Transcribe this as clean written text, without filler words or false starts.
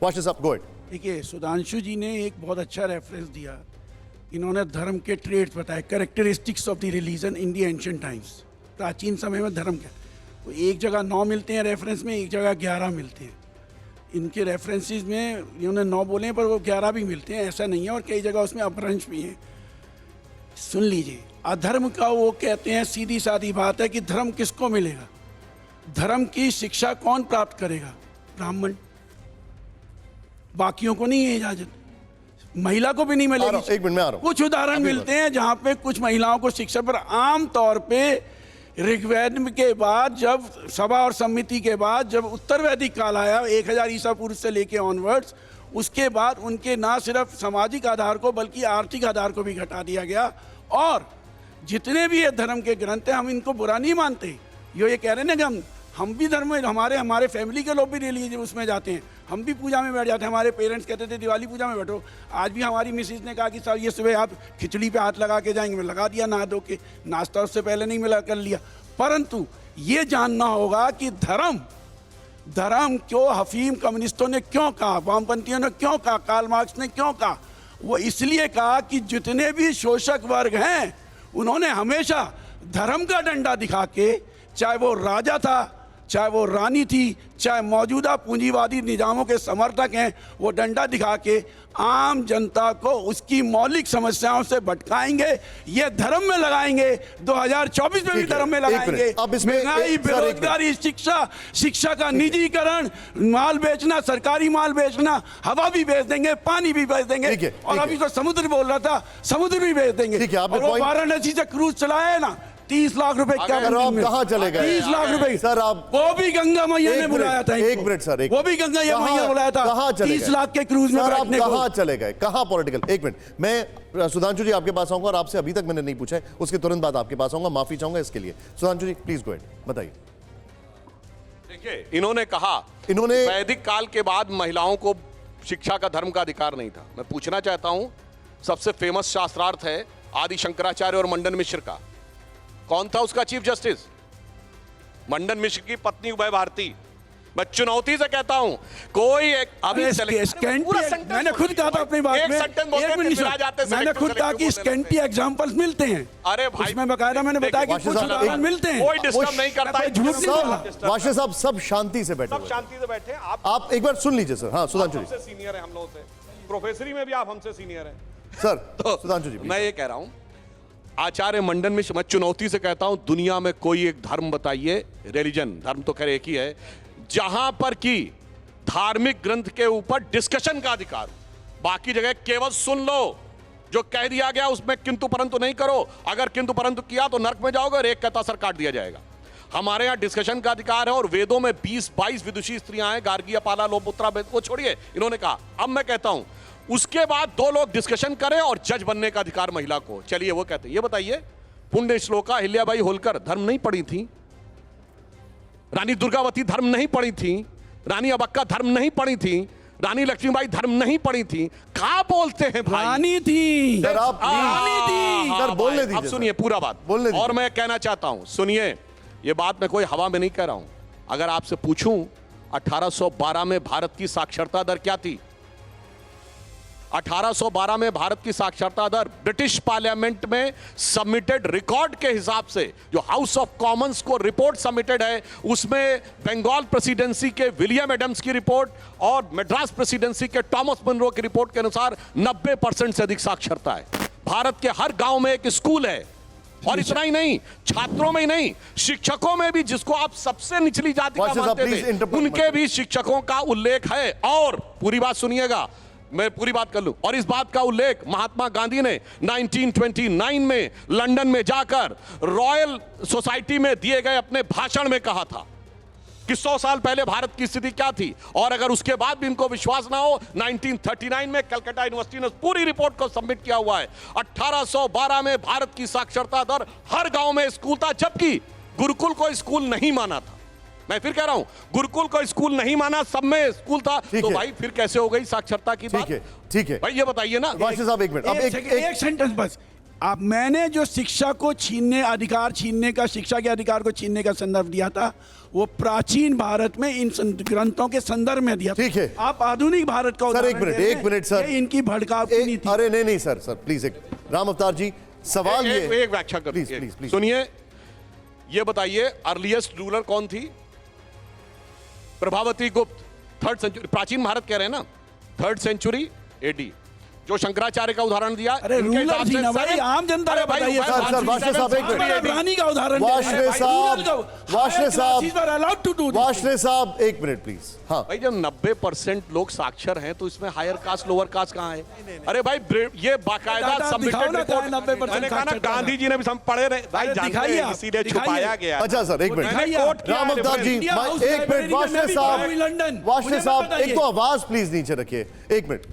वाशिफ साहब go ahead. देखिए, सुधांशु जी ने एक बहुत अच्छा रेफरेंस दिया। इन्होंने धर्म के ट्रेड्स बताए, characteristics of the religion in the ancient times. प्राचीन समय में धर्म क्या, वो एक जगह 9 मिलते हैं रेफरेंस में, एक जगह 11 मिलते हैं। इनके रेफरेंसेस में इन्होंने 9 बोले हैं, पर वो 11 भी मिलते हैं, ऐसा नहीं है। और कई जगह उसमें अपभ्रंश भी हैं। सुन लीजिए, अधर्म का वो कहते हैं, सीधी सादी बात है कि धर्म किसको मिलेगा? धर्म की शिक्षा कौन प्राप्त करेगा? ब्राह्मण। बाकियों को नहीं है इजाजत, महिला को भी नहीं मिलेगी। एक मिनट में आ रहा हूं। कुछ उदाहरण मिलते हैं जहां पे कुछ महिलाओं को शिक्षा, पर आम तौर पे ऋग्वेद के बाद, जब सभा और सम्मति के बाद, जब उत्तर वैदिक काल आया 1000 ईसा पूर्व से लेके ऑनवर्ड्स, उसके बाद उनके ना सिर्फ सामाजिक आधार को बल्कि आर्थिक आधार को भी घटा दिया गया। और जितने भी ये धर्म के ग्रंथ हैं, हम इनको बुरा नहीं मानते। ये कह रहे हैं ना कि हम भी धर्म में, हमारे फैमिली के लोग भी रिलीजन उसमें जाते हैं, हम भी पूजा में बैठ जाते हैं। हमारे पेरेंट्स कहते थे दिवाली पूजा में बैठो। आज भी हमारी मिसेज ने कहा कि साहब ये सुबह आप खिचड़ी पे हाथ लगा के जाएंगे, मैं लगा दिया, नहा धो के। नाश्ता उससे पहले नहीं मिला कर लिया। परंतु ये जानना होगा कि धर्म क्यों हफीम कम्युनिस्टों ने क्यों कहा, वामपंथियों ने क्यों कहा, कार्ल मार्क्स ने क्यों कहा? वो इसलिए कहा कि जितने भी शोषक वर्ग हैं, उन्होंने हमेशा धर्म का डंडा दिखा के, चाहे वो राजा था, चाहे वो रानी थी, चाहे मौजूदा पूंजीवादी निजामों के समर्थक हैं, वो डंडा दिखा के आम जनता को उसकी मौलिक समस्याओं से भटकाएंगे। ये धर्म में लगाएंगे, 2024 में भी धर्म में लगाएंगे। महंगाई, बेरोजगारी, शिक्षा का निजीकरण, माल बेचना, सरकारी माल बेचना, हवा भी बेच देंगे, पानी भी बेच देंगे। और अभी तो समुद्र बोल रहा था, समुद्र भी बेच देंगे। और वो वाराणसी से क्रूज चलाया है ना, 30 लाख रुपए क्या? आप कहां चले गए? 30 लाख रुपए सर, आप वो भी गंगा मैया ने बुलाया था। एक मिनट सर, वो भी गंगा मैया बुलाया था। कहां चले 30 लाख के क्रूज में बैठने को। कहां चले गए? कहां पॉलिटिकल? एक मिनट, मैं सुधांशु जी आपके पास आऊंगा, और आपसे अभी तक मैंने नहीं पूछा है, उसके तुरंत बाद आपके पास आऊंगा। माफी चाहूंगा इसके लिए। सुधांशु जी प्लीज गो अहेड, बताइए। देखिए, इन्होंने कहा वैदिक काल के बाद महिलाओं को शिक्षा का, धर्म का अधिकार नहीं था। मैं पूछना चाहता हूं, सबसे फेमस शास्त्रार्थ है आदि शंकराचार्य और मंडन मिश्र का। कौन था उसका चीफ जस्टिस? मंडन मिश्र की पत्नी उभय भारती। मैं चुनौती से कहता हूं, कोई एक अभी मैंने खुद कहा था अपनी बात में, मैंने खुद कहा कि स्कैंटी एग्जांपल्स मिलते हैं। अरे भाई, उसमें बकायदा मैंने बताया कि कुछ उदाहरण मिलते हैं। कोई डिस्टर्ब नहीं करता है, झूठ नहीं बोला। वाशिफ साहब सब शांति से बैठे, सब शांति से बैठे। आप एक बार सुन लीजिए सर। हाँ सुधांशु जी, सीनियर है हम लोगों से, प्रोफेसरी में भी आप हमसे सीनियर हैं सर। सुधांशु जी, मैं ये कह रहा हूं, आचार्य मंडन मिश्र, मैं चुनौती से कहता हूं, दुनिया में कोई एक धर्म बताइए, रिलीजन, धर्म तो खैर एक ही है, जहां पर कि धार्मिक ग्रंथ के ऊपर डिस्कशन का अधिकार हो। बाकी जगह केवल सुन लो, जो कह दिया गया उसमें किंतु परंतु नहीं करो। अगर किंतु परंतु किया तो नरक में जाओगे और एक कहता सर काट दिया जाएगा। हमारे यहां डिस्कशन का अधिकार है, और वेदों में 20-22 विदुषी स्त्रियां हैं, गार्गी, अपाला, लोपुत्रा, वो छोड़िए, इन्होंने कहा। अब मैं कहता हूं, उसके बाद 2 लोग डिस्कशन करें और जज बनने का अधिकार महिला को। चलिए वो कहते हैं, ये बताइए, पुण्य श्लोका अहिल्याबाई होलकर धर्म नहीं पढ़ी थी? रानी दुर्गावती धर्म नहीं पढ़ी थी? रानी अबक्का धर्म नहीं पढ़ी थी? रानी लक्ष्मीबाई धर्म नहीं पढ़ी थी? कहां बोलते हैं भाई? रानी थी सर, आप रानी थी सर, बोलने दीजिए। अब सुनिए पूरा बात बोलने दीजिए। और मैं कहना चाहता हूं, सुनिए, ये बात मैं कोई हवा में नहीं कह रहा हूं। अगर आपसे पूछूं 1812 में भारत की साक्षरता दर क्या थी? 1812 में भारत की साक्षरता दर ब्रिटिश पार्लियामेंट में सबमिटेड रिकॉर्ड के हिसाब से, जो हाउस ऑफ कॉमन्स को रिपोर्ट सबमिटेड है, उसमें बंगाल प्रेसिडेंसी के विलियम एडम्स की रिपोर्ट और मद्रास प्रेसिडेंसी के टॉमस मनरो की रिपोर्ट के अनुसार 90% से अधिक साक्षरता है। भारत के हर गांव में एक स्कूल है। और इतना ही नहीं, छात्रों में ही नहीं, शिक्षकों में भी, जिसको आप सबसे निचली जाति का मानते थे, उनके भी शिक्षकों का उल्लेख है। और पूरी बात सुनिएगा, मैं पूरी बात कर लूं। और इस बात का उल्लेख महात्मा गांधी ने 1929 में लंदन में जाकर रॉयल सोसाइटी में दिए गए अपने भाषण में कहा था कि 100 साल पहले भारत की स्थिति क्या थी। और अगर उसके बाद भी इनको विश्वास ना हो, 1939 में कलकत्ता यूनिवर्सिटी ने पूरी रिपोर्ट को सबमिट किया हुआ है। 1812 में भारत की साक्षरता दर, हर गांव में स्कूल था, जबकि गुरुकुल को स्कूल नहीं माना था। मैं फिर कह रहा हूं, गुरुकुल को स्कूल नहीं माना, सब में स्कूल था, तो भाई फिर कैसे हो गई साक्षरता की बात? ठीक है भाई ये बताइए ना। वाशिफ साहब एक मिनट, अब एक सेंटेंस बस। अब मैंने जो शिक्षा को छीनने का शिक्षा के अधिकार को छीनने का संदर्भ दिया था वो प्राचीन भारत में इन ग्रंथों के संदर्भ में दिया था। ठीक है। आप आधुनिक भारत का सर, उदाहरण दे रहे हैं। एक मिनट सर, ये इनकी भड़काव की नीति। अरे नहीं सर प्लीज, एक राम अवतार जी सवाल ये एक व्याख्या कर प्लीज प्लीज प्लीज सुनिए। ये बताइए अर्लीस्ट रूलर कौन थी? प्रभावती गुप्त, 3rd सेंचुरी, प्राचीन भारत कह रहे हैं ना, 3rd सेंचुरी एडी। जो शंकराचार्य का उदाहरण दिया, अरे रूलर जी ना भाई, आम जनता को बताइए। सर वाशरे साहब एक मिनट, रानी का उदाहरण वाशरे साहब एक मिनट प्लीज। हाँ भाई जब 90% लोग साक्षर हैं तो इसमें हायर कास्ट लोअर कास्ट कहाँ है? अरे भाई ये बाकायदा सबमिटेड रिपोर्ट। मैंने कहा ना गांधी जी ने भी पढ़े रहे भाई, जानते हैं इसीलिए छुपाया गया। अच्छा सर एक मिनट, राम अवतार जी एक मिनट, वाशरे साहब एक तो आवाज प्लीज नीचे रखिए, एक मिनट।